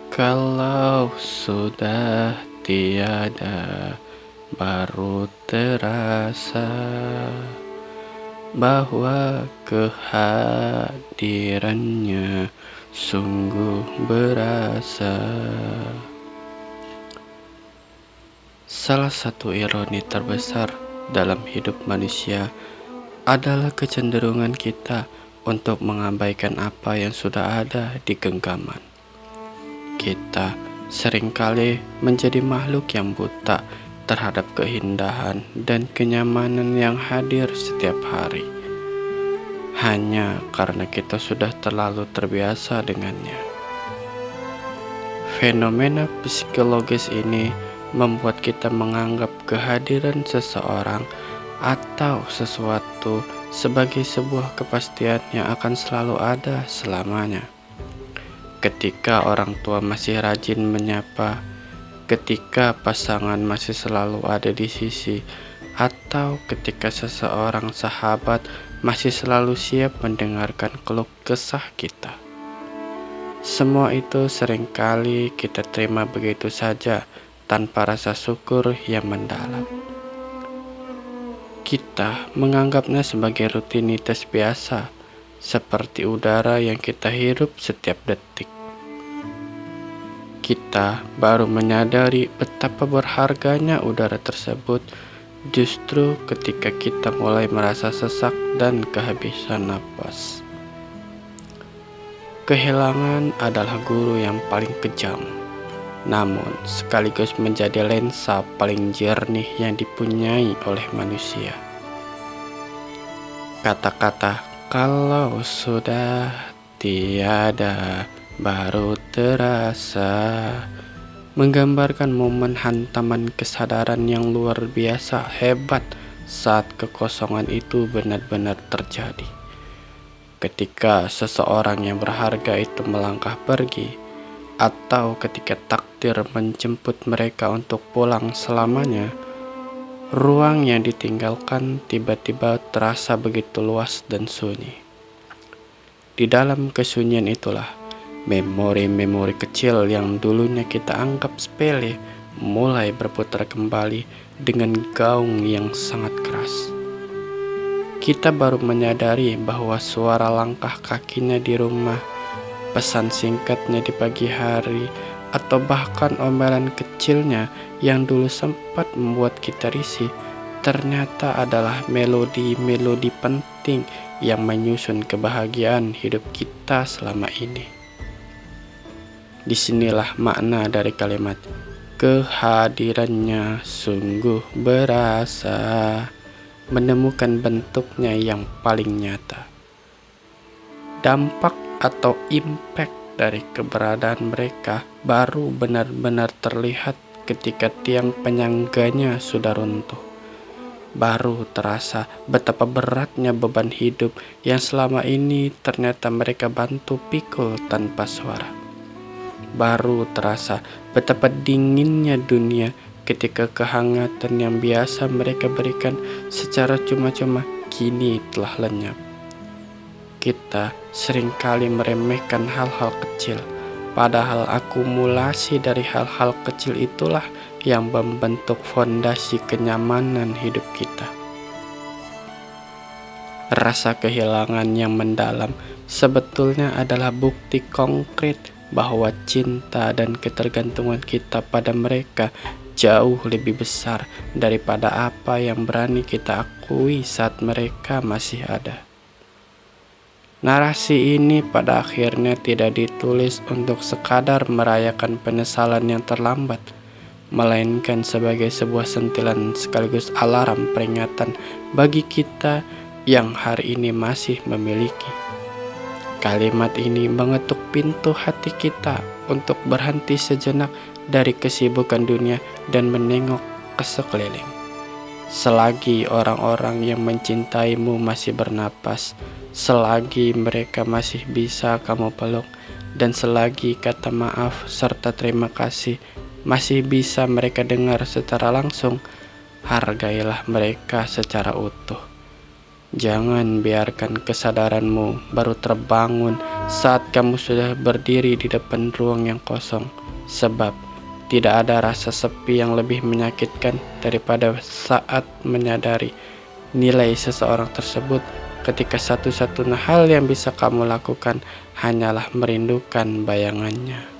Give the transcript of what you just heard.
Kalau sudah tiada, baru terasa bahwa kehadirannya sungguh berasa. Salah satu ironi terbesar dalam hidup manusia adalah kecenderungan kita untuk mengabaikan apa yang sudah ada di genggaman. Kita seringkali menjadi makhluk yang buta terhadap keindahan dan kenyamanan yang hadir setiap hari, hanya karena kita sudah terlalu terbiasa dengannya. Fenomena psikologis ini membuat kita menganggap kehadiran seseorang atau sesuatu sebagai sebuah kepastian yang akan selalu ada selamanya. Ketika orang tua masih rajin menyapa, ketika pasangan masih selalu ada di sisi, atau ketika seseorang sahabat masih selalu siap mendengarkan keluh kesah kita. Semua itu seringkali kita terima begitu saja tanpa rasa syukur yang mendalam. Kita menganggapnya sebagai rutinitas biasa, seperti udara yang kita hirup setiap detik. Kita baru menyadari betapa berharganya udara tersebut justru ketika kita mulai merasa sesak dan kehabisan napas. Kehilangan adalah guru yang paling kejam, namun sekaligus menjadi lensa paling jernih yang dipunyai oleh manusia. Kata-kata "kalau sudah tiada, baru terasa" menggambarkan momen hantaman kesadaran yang luar biasa hebat saat kekosongan itu benar-benar terjadi. Ketika seseorang yang berharga itu melangkah pergi, atau ketika takdir menjemput mereka untuk pulang selamanya, ruang yang ditinggalkan tiba-tiba terasa begitu luas dan sunyi. Di dalam kesunyian itulah memori-memori kecil yang dulunya kita anggap sepele mulai berputar kembali dengan gaung yang sangat keras. Kita baru menyadari bahwa suara langkah kakinya di rumah, pesan singkatnya di pagi hari, atau bahkan omelan kecilnya yang dulu sempat membuat kita risih, ternyata adalah melodi-melodi penting yang menyusun kebahagiaan hidup kita selama ini. Disinilah makna dari kalimat kehadirannya sungguh berasa, menemukan bentuknya yang paling nyata. Dampak atau impact dari keberadaan mereka baru benar-benar terlihat ketika tiang penyangganya sudah runtuh. Baru terasa betapa beratnya beban hidup yang selama ini ternyata mereka bantu pikul tanpa suara. Baru terasa betapa dinginnya dunia ketika kehangatan yang biasa mereka berikan secara cuma-cuma kini telah lenyap. Kita seringkali meremehkan hal-hal kecil, padahal akumulasi dari hal-hal kecil itulah yang membentuk fondasi kenyamanan hidup kita. Rasa kehilangan yang mendalam sebetulnya adalah bukti konkret bahwa cinta dan ketergantungan kita pada mereka jauh lebih besar daripada apa yang berani kita akui saat mereka masih ada. Narasi ini pada akhirnya tidak ditulis untuk sekadar merayakan penyesalan yang terlambat, melainkan sebagai sebuah sentilan sekaligus alarm peringatan bagi kita yang hari ini masih memiliki. Kalimat ini mengetuk pintu hati kita untuk berhenti sejenak dari kesibukan dunia dan menengok ke sekeliling. Selagi orang-orang yang mencintaimu masih bernapas, selagi mereka masih bisa kamu peluk, dan selagi kata maaf serta terima kasih masih bisa mereka dengar secara langsung, hargailah mereka secara utuh. Jangan biarkan kesadaranmu baru terbangun saat kamu sudah berdiri di depan ruang yang kosong, sebab tidak ada rasa sepi yang lebih menyakitkan daripada saat menyadari nilai seseorang tersebut ketika satu-satunya hal yang bisa kamu lakukan hanyalah merindukan bayangannya.